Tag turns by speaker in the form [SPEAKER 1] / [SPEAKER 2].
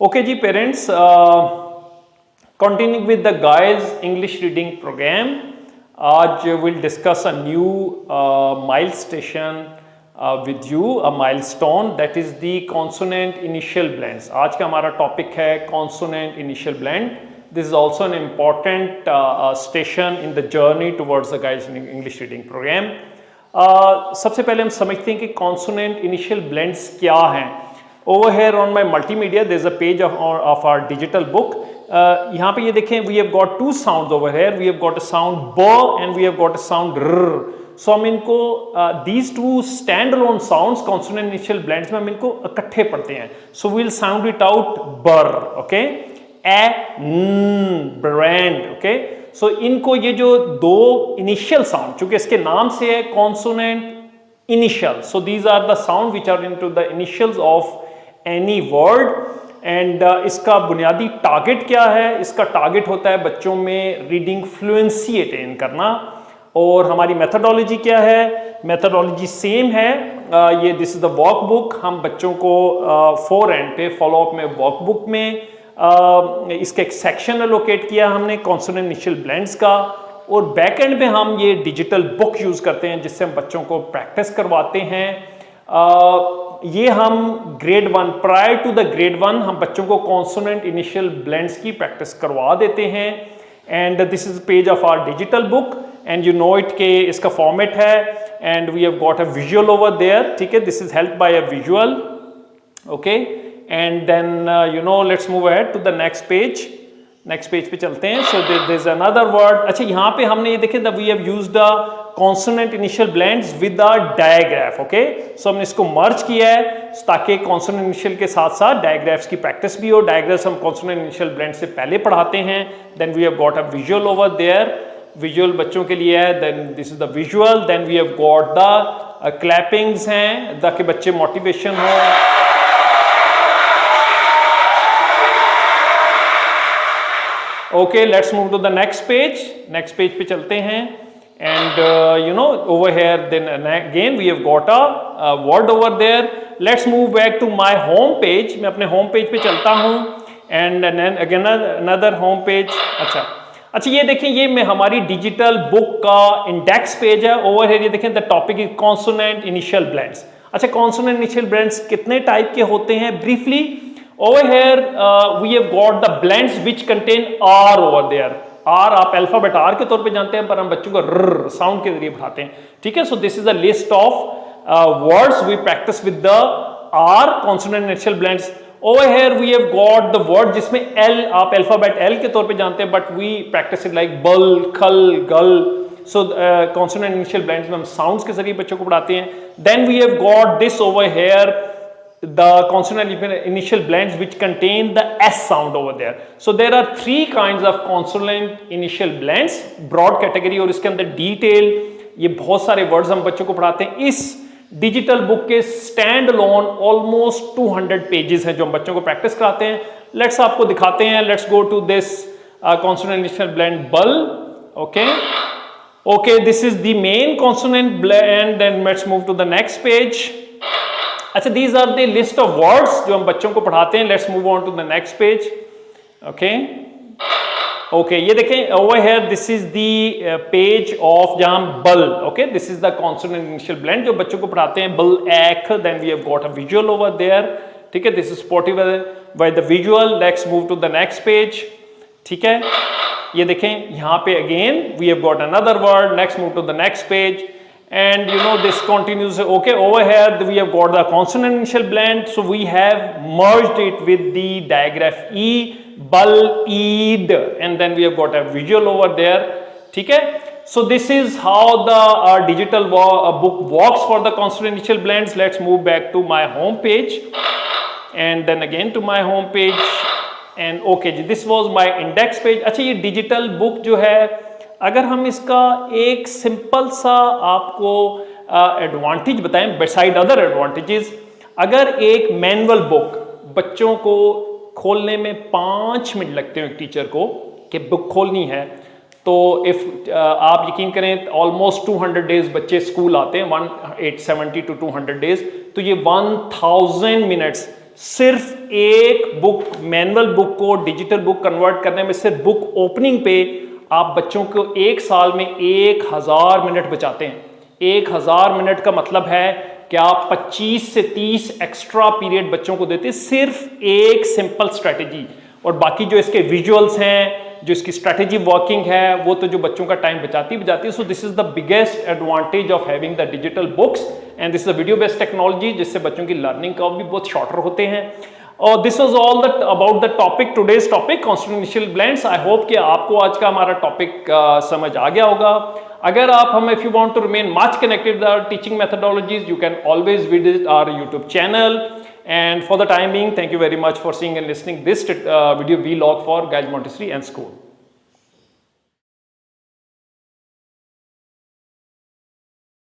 [SPEAKER 1] Okay ji parents, continuing with the guys English reading program, आज we'll discuss a new milestone with you, a milestone that is the consonant initial blends. आज का हमारा topic है consonant initial blend. This is also an important station in the journey towards the guys English reading program. सबसे पहले हम समझते हैं कि consonant initial blends क्या हैं. Over here on my multimedia there is a page of our digital book. यहाँ पे ये देखें, we have got two sounds over here. We have got a sound b and we have got a sound r. So हम इनको these two standalone sounds consonant initial blends में हम इनको इकट्ठे पढ़ते हैं. So we'll sound it out burr, okay? brand, okay? So इनको ये जो दो initial sound, चूंकि इसके नाम से है consonant initial, so these are the sound which are into the initials of any word. And इसका बुनियादी टारगेट क्या है? इसका टारगेट होता है बच्चों में रीडिंग फ्लुएंसी अटेन करना. और हमारी मेथडोलॉजी क्या है? मेथडोलॉजी सेम है. ये दिस इज द वर्कबुक. हम बच्चों को 4 एंड पे फॉलोअप में वर्कबुक में इसका एक सेक्शन एलोकेट किया हमने कॉन्सोनेंट इनिशियल ब्लेंड्स का, और बैक एंड में हम ये डिजिटल बुक यूज करते हैं जिससे हम बच्चों को प्रैक्टिस करवाते हैं. ये हम grade 1 prior to the grade 1 हम बच्चों को कॉन्सोनेंट इनिशियल ब्लेंड्स की प्रैक्टिस करवा देते हैं. And this is page of our digital book and you know it के इसका फॉर्मेट है and we have got a visual over there. ठीक है, this is helped by a visual. Okay, and then you know let's move ahead to the next page. Next page पे चलते हैं. So there is another word. अच्छा, यहाँ पे हमने ये देखे that we have used a consonant initial blends with a digraph. Okay, so हमने इसको मर्ज किया है ताकि कॉन्सोनेंट इनिशियल के साथ साथ डायग्राफ्स की प्रैक्टिस भी हो. डायग्राफ्स हम कॉन्सोनेंट इनिशियल ब्लेंड से पहले पढ़ाते हैं. Then we have got a visual over there. Visual बच्चों के लिए है. Then this is the visual. Then we have got the clappings हैं ताकि बच्चे मोटिवेशन हो. Okay, let's move to the next page. Next page पे चलते हैं. And you know over here then again we have got a word over there. Let's move back to my home page. मैं अपने home page पे चलता हूँ. And then again another home page. अच्छा ये देखें, ये मैं हमारी डिजिटल बुक का इंडेक्स पेज है. ओवर here ये देखें the topic is consonant initial blends. अच्छा, कॉन्सोनेंट इनिशियल ब्लेंड्स कितने टाइप के होते हैं? Briefly over here we have got the blends which contain r over there. r आप अल्फाबेट r के तौर पे जानते हैं, पर हम बच्चों को r साउंड के जरिए पढ़ाते हैं. ठीक है, so this is a list of words we practice with the r consonant initial blends. over here we have got the word जिसमें l आप अल्फाबेट l के तौर पे जानते हैं, but we practice it like bul, khal, gull. so consonant initial blends में हम sounds के जरिए बच्चों को पढ़ाते हैं. then we have got this over here, the consonant initial blends which contain the s sound over there. so there are 3 kinds of consonant initial blends, broad category, और इसके अंदर डिटेल ये बहुत सारे वर्ड्स हम बच्चों को पढ़ाते हैं. इस डिजिटल बुक के स्टैंड अलोन ऑलमोस्ट 200 पेजेस हैं जो हम बच्चों को प्रैक्टिस कराते हैं. लेट्स आपको दिखाते हैं. Let's go to this consonant initial blend bul. okay, this is the main consonant blend. then let's move to the next page. अच्छा, these are the list of words जो हम बच्चों को पढ़ाते हैं. Let's move on to the next page. Okay, ये देखें over here this is the page of जहाँ हम bul. Okay, this is the consonant initial blend जो बच्चों को पढ़ाते हैं. bul, ek. Then we have got a visual over there. ठीक है, this is supported by the visual. Let's move to the next page. ठीक है, ये देखें यहाँ पे again we have got another word. Let's move to the next page. And you know this continues. Okay, over here we have got the consonant initial blend, so we have merged it with the digraph e, bul, eed, and then we have got a visual over there. ठीक है, so this is how the digital book works for the consonant initial blends. Let's move back to my home page and then again to my home page. and okay ji, this was my index page. अच्छा, ये digital book जो है, अगर हम इसका एक simple सा आपको एडवांटेज बताएं बिसाइड अदर एडवांटेजेस, अगर एक मैनुअल बुक बच्चों को खोलने में 5 मिनट लगते हैं एक टीचर को कि बुक खोलनी है, तो इफ आप यकीन करें ऑलमोस्ट 200 डेज बच्चे स्कूल आते हैं, 170 to 200 डेज, तो ये 1000 मिनट्स सिर्फ एक बुक, मैनुअल बुक को डिजिटल बुक कन्वर्ट करने में सिर्फ बुक ओपनिंग पे आप बच्चों को एक साल में 1000 मिनट बचाते हैं। 1000 मिनट का मतलब है कि आप 25 से 30 एक्स्ट्रा पीरियड बच्चों को देते हैं सिर्फ एक सिंपल स्ट्रेटेजी, और बाकी जो इसके विजुअल्स हैं, जो इसकी स्ट्रेटेजी वर्किंग है, वो तो जो बच्चों का टाइम बचाती है। So this is the biggest advantage of having the digital books and this is the video based technology, जिससे बच्चों की लर्निंग कर्व भी बहुत शॉर्टर होते हैं। और this was all about the topic, today's topic constant initial blends. I hope कि आपको आज का हमारा टॉपिक समझ आ गया होगा। अगर आप हम if you want to remain much connected with our teaching methodologies, you can always visit our YouTube channel, and for the time being, thank you very much for seeing and listening this video vlog for Gage Montessori and School.